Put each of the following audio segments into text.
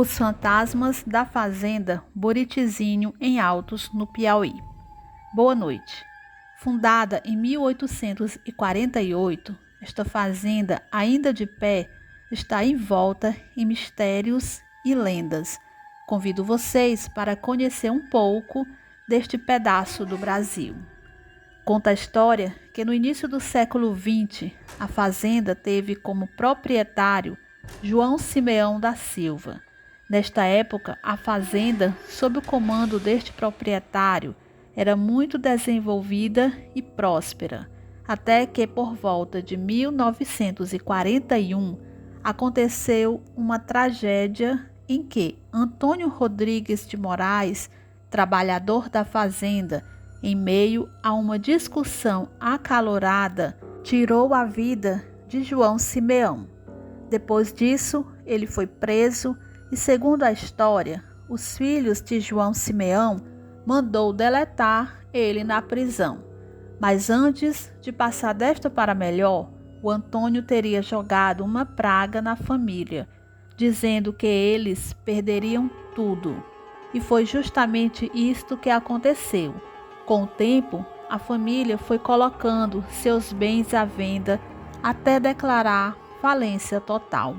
Os Fantasmas da Fazenda Buritizinho, em Altos, no Piauí. Boa noite. Fundada em 1848, esta fazenda, ainda de pé, está envolta em mistérios e lendas. Convido vocês para conhecer um pouco deste pedaço do Brasil. Conta a história que no início do século XX, a fazenda teve como proprietário João Simeão da Silva. Nesta época, a fazenda, sob o comando deste proprietário, era muito desenvolvida e próspera, até que por volta de 1941 aconteceu uma tragédia em que Antônio Rodrigues de Moraes, trabalhador da fazenda, em meio a uma discussão acalorada, tirou a vida de João Simeão. Depois disso, ele foi preso e, segundo a história, os filhos de João Simeão mandou deletar ele na prisão. Mas antes de passar desta para melhor, o Antônio teria jogado uma praga na família, dizendo que eles perderiam tudo. E foi justamente isto que aconteceu. Com o tempo, a família foi colocando seus bens à venda até declarar falência total.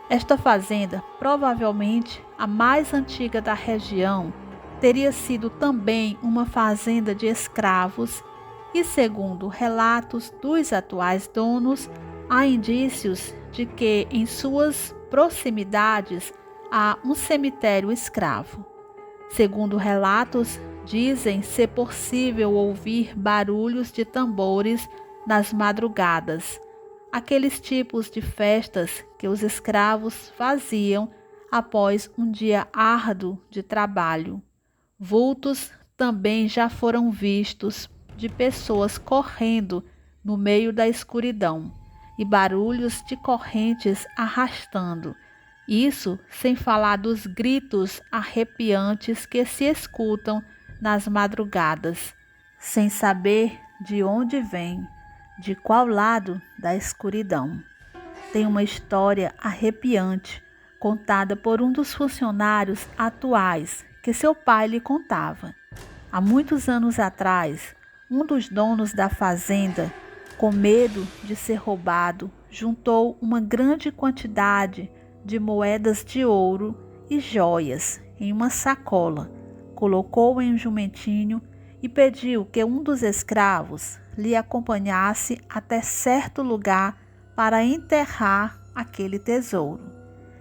Esta fazenda, provavelmente a mais antiga da região, teria sido também uma fazenda de escravos e, segundo relatos dos atuais donos, há indícios de que em suas proximidades há um cemitério escravo. Segundo relatos, dizem ser possível ouvir barulhos de tambores nas madrugadas, aqueles tipos de festas que os escravos faziam após um dia árduo de trabalho. Vultos também já foram vistos de pessoas correndo no meio da escuridão e barulhos de correntes arrastando. Isso sem falar dos gritos arrepiantes que se escutam nas madrugadas, sem saber de onde vem, de qual lado da escuridão. Tem uma história arrepiante contada por um dos funcionários atuais que seu pai lhe contava. Há muitos anos atrás, um dos donos da fazenda, com medo de ser roubado, juntou uma grande quantidade de moedas de ouro e joias em uma sacola, colocou em um jumentinho e pediu que um dos escravos lhe acompanhasse até certo lugar para enterrar aquele tesouro.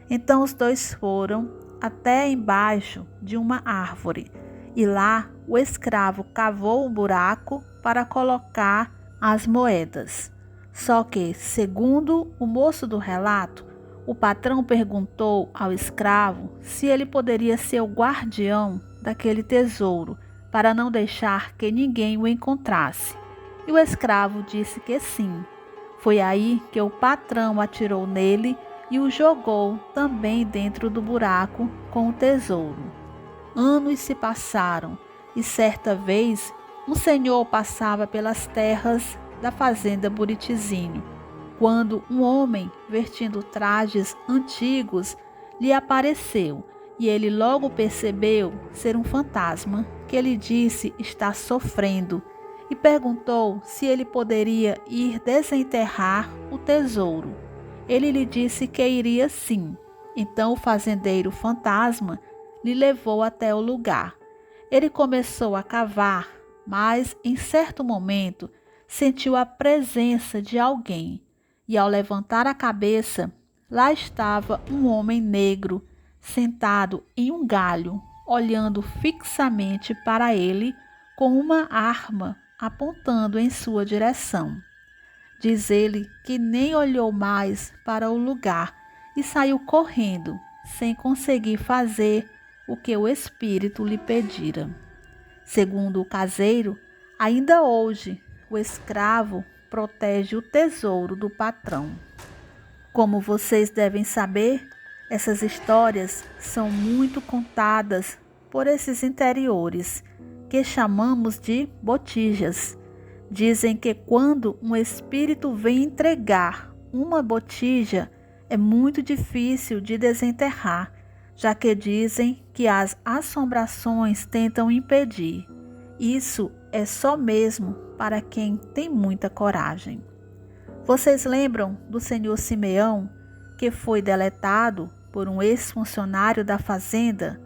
Então os dois foram até embaixo de uma árvore e lá o escravo cavou um buraco para colocar as moedas. Só que, segundo o moço do relato, o patrão perguntou ao escravo se ele poderia ser o guardião daquele tesouro para não deixar que ninguém o encontrasse. E o escravo disse que sim. Foi aí que o patrão atirou nele e o jogou também dentro do buraco com o tesouro. Anos se passaram e certa vez um senhor passava pelas terras da fazenda Buritizinho, quando um homem vestindo trajes antigos lhe apareceu e ele logo percebeu ser um fantasma que ele disse estar sofrendo e perguntou se ele poderia ir desenterrar o tesouro. Ele lhe disse que iria sim. Então o fazendeiro fantasma lhe levou até o lugar. Ele começou a cavar, mas em certo momento sentiu a presença de alguém. E ao levantar a cabeça, lá estava um homem negro, sentado em um galho, olhando fixamente para ele com uma arma apontando em sua direção. Diz ele que nem olhou mais para o lugar e saiu correndo, sem conseguir fazer o que o espírito lhe pedira. Segundo o caseiro, ainda hoje o escravo protege o tesouro do patrão. Como vocês devem saber, essas histórias são muito contadas por esses interiores, que chamamos de botijas. Dizem que quando um espírito vem entregar uma botija, é muito difícil de desenterrar. já que dizem que as assombrações tentam impedir. Isso é só mesmo para quem tem muita coragem. Vocês lembram do senhor Simeão, que foi deletado por um ex-funcionário da fazenda?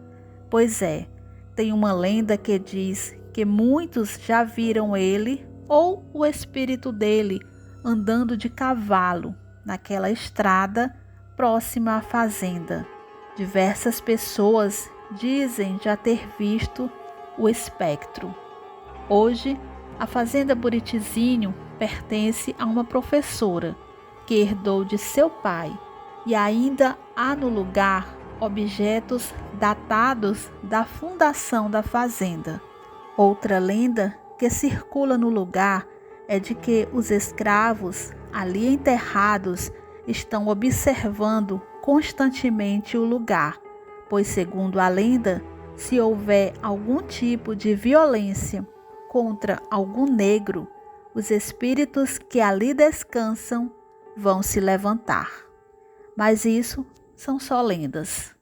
Pois é, tem uma lenda que diz que muitos já viram ele ou o espírito dele andando de cavalo naquela estrada próxima à fazenda. Diversas pessoas dizem já ter visto o espectro. Hoje, a fazenda Buritizinho pertence a uma professora que herdou de seu pai e ainda há no lugar objetos datados da fundação da fazenda. Outra lenda que circula no lugar é de que os escravos ali enterrados estão observando constantemente o lugar, pois, segundo a lenda, se houver algum tipo de violência contra algum negro, os espíritos que ali descansam vão se levantar. Mas isso são só lendas.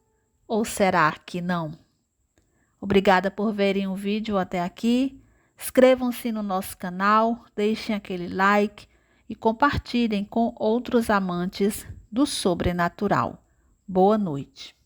Ou será que não? Obrigada por verem o vídeo até aqui. Inscrevam-se no nosso canal, deixem aquele like e compartilhem com outros amantes do sobrenatural. Boa noite.